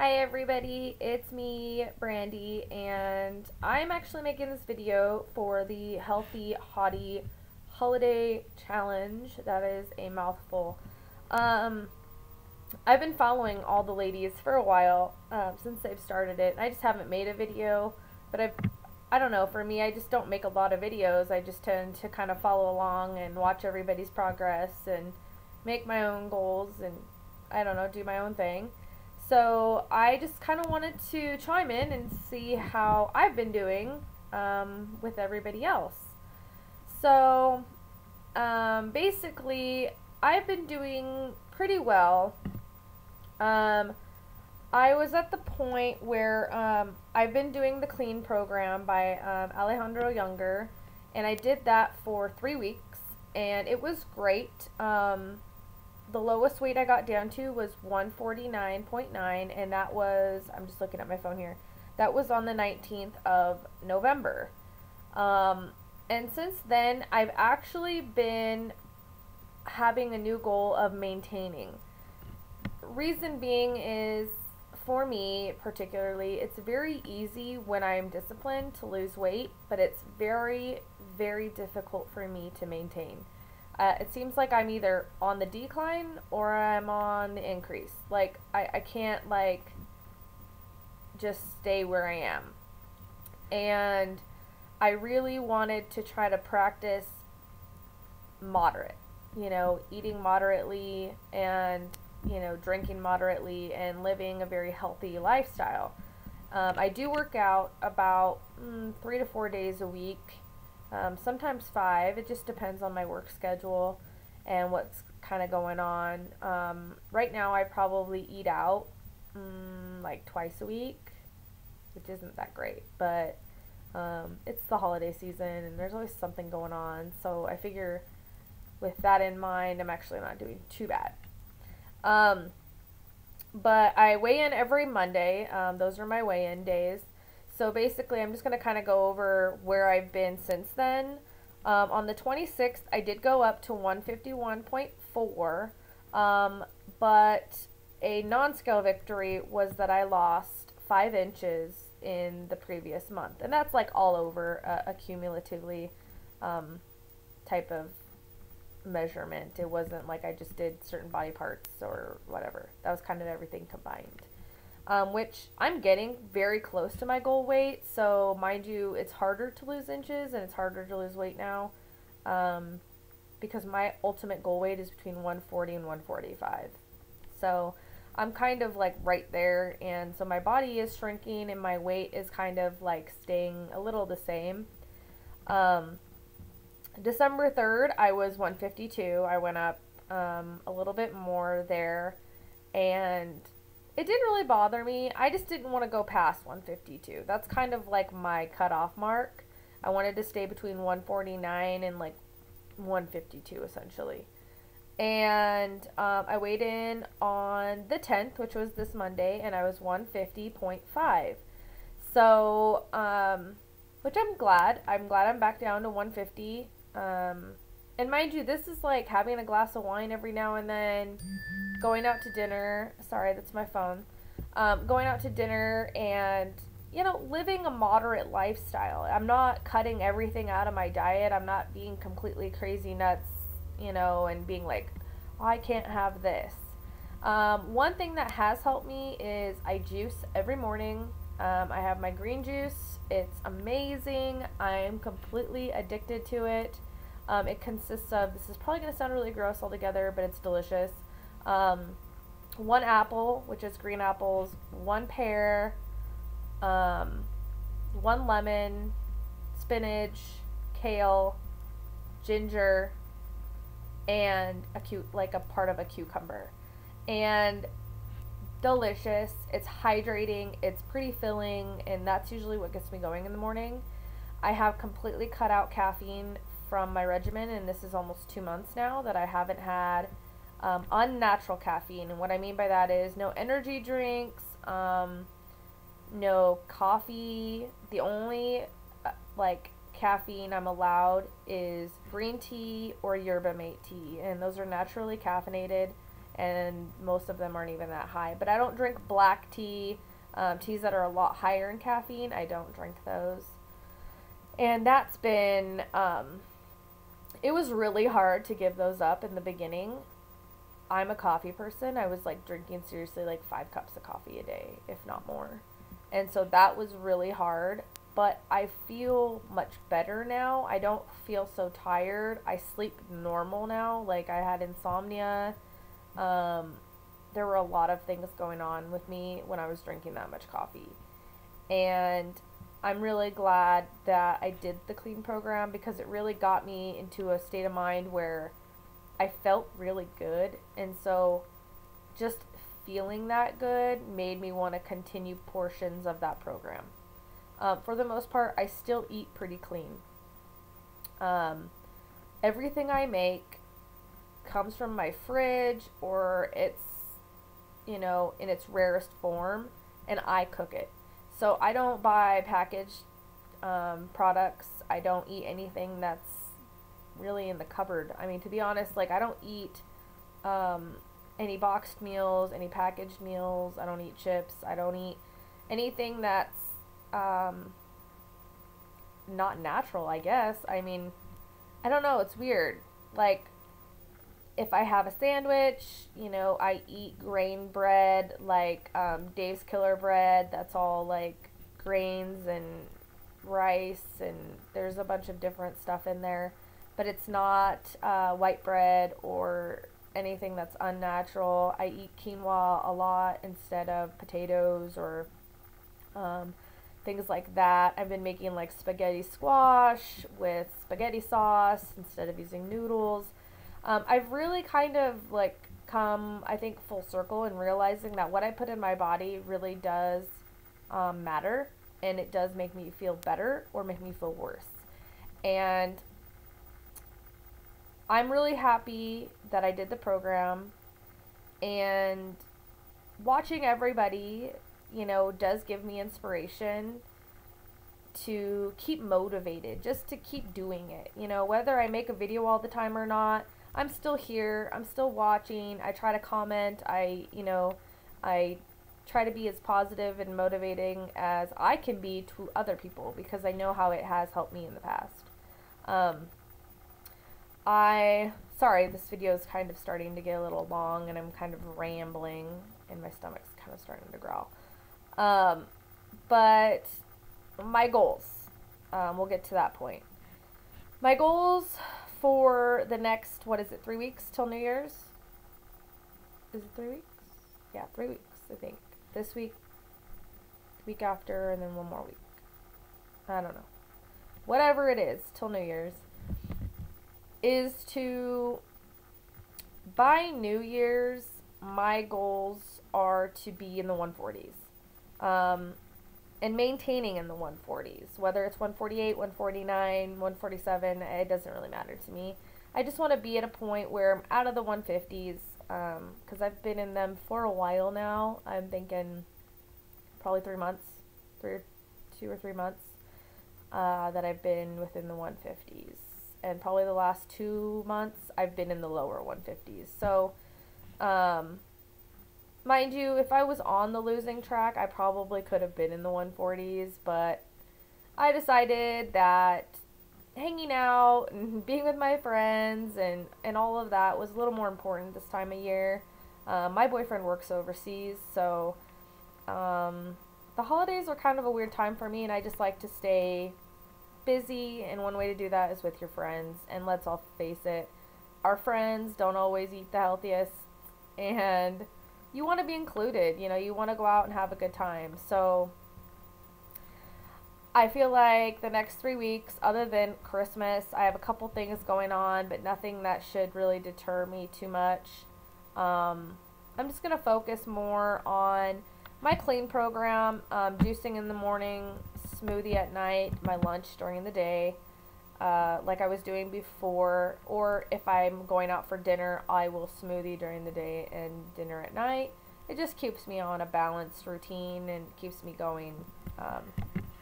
Hi everybody, it's me, Brandy, and I'm actually making this video for the Healthy Hottie Holiday Challenge. That is a mouthful. Um, I've been following all the ladies for a while since they've started it. I just haven't made a video, but I don't know, for me, I just don't make a lot of videos. I just tend to kind of follow along and watch everybody's progress and make my own goals and, I don't know, do my own thing. So I just kind of wanted to chime in and see how I've been doing with everybody else. So basically, I've been doing pretty well. Um, I was at the point where I've been doing the clean program by Alejandro Younger, and I did that for 3 weeks, and it was great. The lowest weight I got down to was 149.9, and that was, I'm just looking at my phone here, that was on the 19th of November. And since then, I've actually been having a new goal of maintaining. Reason being is, for me particularly, it's very easy when I'm disciplined to lose weight, but it's very, very difficult for me to maintain. It seems like I'm either on the decline or I'm on the increase. Like, I can't, like, just stay where I am. And I really wanted to try to practice moderate. You know, eating moderately and, you know, drinking moderately and living a very healthy lifestyle. I do work out about 3 to 4 days a week. Sometimes 5. It just depends on my work schedule and what's kind of going on. Right now, I probably eat out like twice a week, which isn't that great, but it's the holiday season and there's always something going on. So I figure with that in mind, I'm actually not doing too bad. But I weigh in every Monday. Those are my weigh-in days. So basically, I'm just going to kind of go over where I've been since then. On the 26th, I did go up to 151.4, but a non-scale victory was that I lost 5 inches in the previous month. And that's like all over a cumulatively type of measurement. It wasn't like I just did certain body parts or whatever. That was kind of everything combined. Which I'm getting very close to my goal weight. So mind you, it's harder to lose inches and it's harder to lose weight now, because my ultimate goal weight is between 140 and 145. So I'm kind of like right there, and so my body is shrinking and my weight is kind of like staying a little the same. December 3rd, I was 152. I went up a little bit more there, and it didn't really bother me. I just didn't want to go past 152. That's kind of like my cutoff mark. I wanted to stay between 149 and like 152 essentially. And I weighed in on the 10th, which was this Monday, and I was 150.5. So, which I'm glad. I'm glad I'm back down to 150. And mind you, this is like having a glass of wine every now and then, going out to dinner. Sorry, that's my phone. Going out to dinner and, you know, living a moderate lifestyle. I'm not cutting everything out of my diet. I'm not being completely crazy nuts, you know, and being like, oh, I can't have this. One thing that has helped me is I juice every morning. I have my green juice. It's amazing. I'm completely addicted to it. It consists of, this is probably going to sound really gross altogether, but it's delicious. 1 apple, which is green apples, 1 pear, 1 lemon, spinach, kale, ginger, and a part of a cucumber. And delicious. It's hydrating. It's pretty filling, and that's usually what gets me going in the morning. I have completely cut out caffeine from my regimen, and this is almost 2 months now that I haven't had unnatural caffeine. And what I mean by that is no energy drinks, no coffee. The only like caffeine I'm allowed is green tea or yerba mate tea, and those are naturally caffeinated, and most of them aren't even that high. But I don't drink black tea, teas that are a lot higher in caffeine. I don't drink those. And that's been, it was really hard to give those up in the beginning. I'm a coffee person. I was like drinking seriously like 5 cups of coffee a day, if not more. And so that was really hard, but I feel much better now. I don't feel so tired. I sleep normal now. Like I had insomnia. There were a lot of things going on with me when I was drinking that much coffee. And I'm really glad that I did the clean program because it really got me into a state of mind where I felt really good. And so just feeling that good made me want to continue portions of that program. For the most part, I still eat pretty clean. Everything I make comes from my fridge, or it's, you know, in its rarest form, and I cook it. So I don't buy packaged products. I don't eat anything that's really in the cupboard. I mean, to be honest, like I don't eat any boxed meals, any packaged meals. I don't eat chips. I don't eat anything that's not natural, I guess. I mean, I don't know. It's weird. Like, if I have a sandwich, you know, I eat grain bread, like Dave's Killer bread. That's all like grains and rice, and there's a bunch of different stuff in there. But it's not white bread or anything that's unnatural. I eat quinoa a lot instead of potatoes or things like that. I've been making like spaghetti squash with spaghetti sauce instead of using noodles. I've really kind of like come, I think, full circle in realizing that what I put in my body really does matter, and it does make me feel better or make me feel worse. And I'm really happy that I did the program, and watching everybody, you know, does give me inspiration to keep motivated, just to keep doing it. You know, whether I make a video all the time or not, I'm still here. I'm still watching. I try to comment. I try to be as positive and motivating as I can be to other people because I know how it has helped me in the past. Sorry, this video is kind of starting to get a little long and I'm kind of rambling and my stomach's kind of starting to growl. But my goals, we'll get to that point. My goals for the next, 3 weeks till New Year's? Is it 3 weeks? Yeah, 3 weeks, I think. This week, week after, and then one more week. I don't know. Whatever it is, till New Year's, is to, by New Year's, my goals are to be in the 140s. And maintaining in the 140s, whether it's 148, 149, 147, it doesn't really matter to me. I just want to be at a point where I'm out of the 150s, because I've been in them for a while now. I'm thinking probably 3 months, 2 or 3 months, that I've been within the 150s. And probably the last 2 months, I've been in the lower 150s. So, mind you, if I was on the losing track, I probably could have been in the 140s, but I decided that hanging out and being with my friends and all of that was a little more important this time of year. My boyfriend works overseas, so the holidays are kind of a weird time for me, and I just like to stay busy, and one way to do that is with your friends. And let's all face it, our friends don't always eat the healthiest, and you want to be included, you know, you want to go out and have a good time. So I feel like the next 3 weeks, other than Christmas, I have a couple things going on, but nothing that should really deter me too much. I'm just going to focus more on my clean program, juicing in the morning, smoothie at night, my lunch during the day, like I was doing before, or if I'm going out for dinner, I will smoothie during the day and dinner at night. It just keeps me on a balanced routine and keeps me going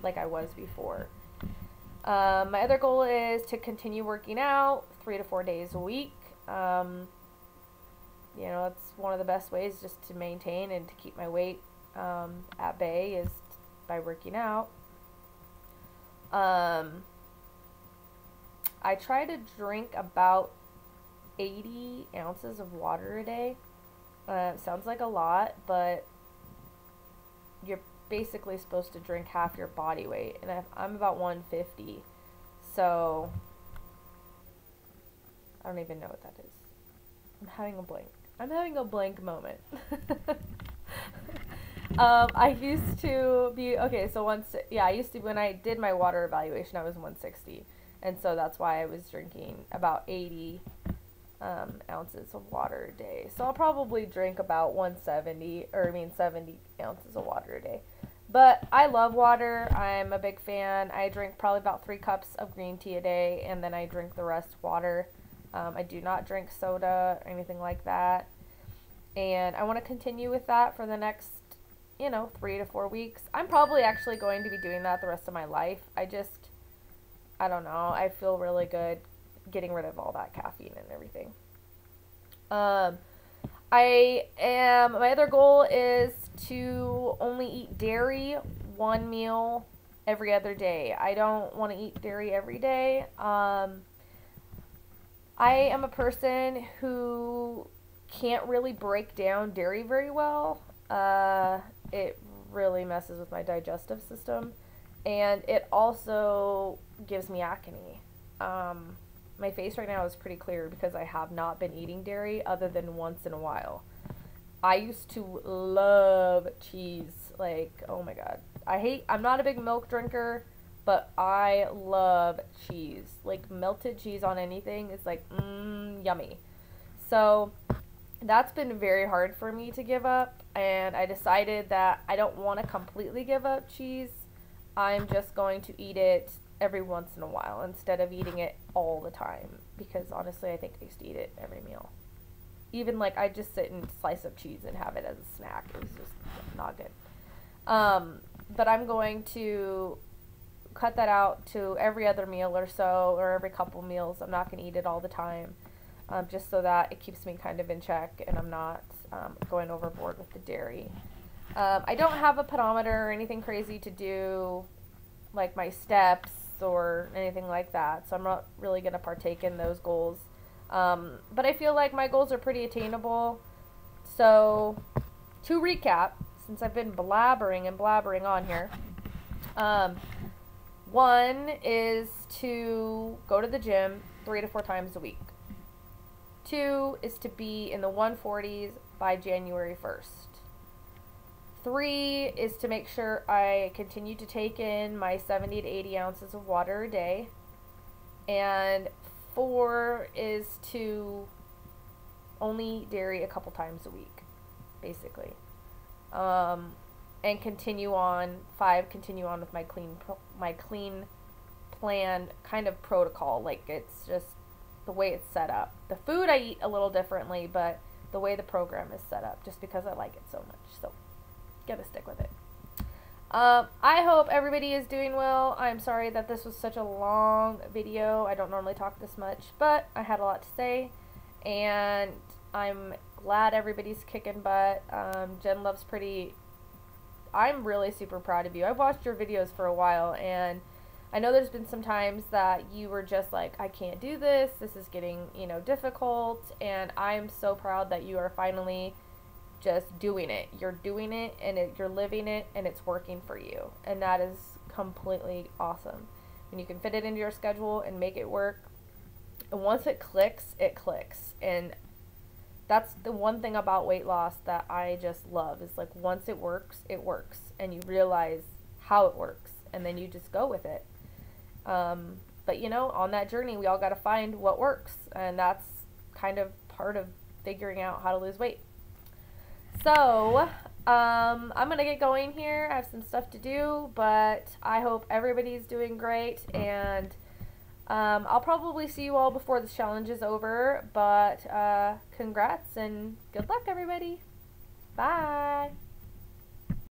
like I was before. My other goal is to continue working out 3 to 4 days a week. you know, it's one of the best ways just to maintain and to keep my weight at bay is by working out. I try to drink about 80 ounces of water a day. Sounds like a lot, but you're basically supposed to drink half your body weight, and I'm about 150, so I don't even know what that is. I'm having a blank moment. I used to be, okay, so I used to, when I did my water evaluation, I was 160, and so that's why I was drinking about 80 ounces of water a day. So I'll probably drink about 70 ounces of water a day. But I love water. I'm a big fan. I drink probably about 3 cups of green tea a day, and then I drink the rest water. I do not drink soda or anything like that. And I want to continue with that for the next, 3 to 4 weeks. I'm probably actually going to be doing that the rest of my life. I don't know. I feel really good getting rid of all that caffeine and everything. My other goal is to only eat dairy 1 meal every other day. I don't want to eat dairy every day. I am a person who can't really break down dairy very well. It really messes with my digestive system, and it also gives me acne. My face right now is pretty clear because I have not been eating dairy other than once in a while. I used to love cheese. Like, oh my god. I'm not a big milk drinker, but I love cheese. Like, melted cheese on anything is like, yummy. So, that's been very hard for me to give up, and I decided that I don't want to completely give up cheese. I'm just going to eat it every once in a while instead of eating it all the time, because honestly I think I used to eat it every meal. Even like I just sit and slice up cheese and have it as a snack. It was just not good. But I'm going to cut that out to every other meal or so, or every couple meals. I'm not going to eat it all the time, just so that it keeps me kind of in check and I'm not going overboard with the dairy. I don't have a pedometer or anything crazy to do like my steps or anything like that, so I'm not really going to partake in those goals. But I feel like my goals are pretty attainable. So to recap, since I've been blabbering on here, 1 is to go to the gym 3 to 4 times a week. 2 is to be in the 140s by January 1st. 3 is to make sure I continue to take in my 70 to 80 ounces of water a day. And 4 is to only eat dairy a couple times a week, basically. And continue on. 5, continue on with my clean plan kind of protocol. Like, it's just the way it's set up. The food I eat a little differently, but the way the program is set up, just because I like it so much. So gotta stick with it. I hope everybody is doing well. I'm sorry that this was such a long video. I don't normally talk this much, but I had a lot to say, and I'm glad everybody's kicking butt. Jen Love's pretty. I'm really super proud of you. I've watched your videos for a while, and I know there's been some times that you were just like, I can't do this. This is getting, difficult, and I'm so proud that you are finally just doing it. You're doing it, and you're living it, and it's working for you, and that is completely awesome. When you can fit it into your schedule and make it work, and once it clicks, and that's the one thing about weight loss that I just love, is like, once it works, and you realize how it works, and then you just go with it. But on that journey, we all got to find what works, and that's kind of part of figuring out how to lose weight. So, I'm going to get going here. I have some stuff to do, but I hope everybody's doing great, and I'll probably see you all before this challenge is over, but congrats and good luck, everybody. Bye.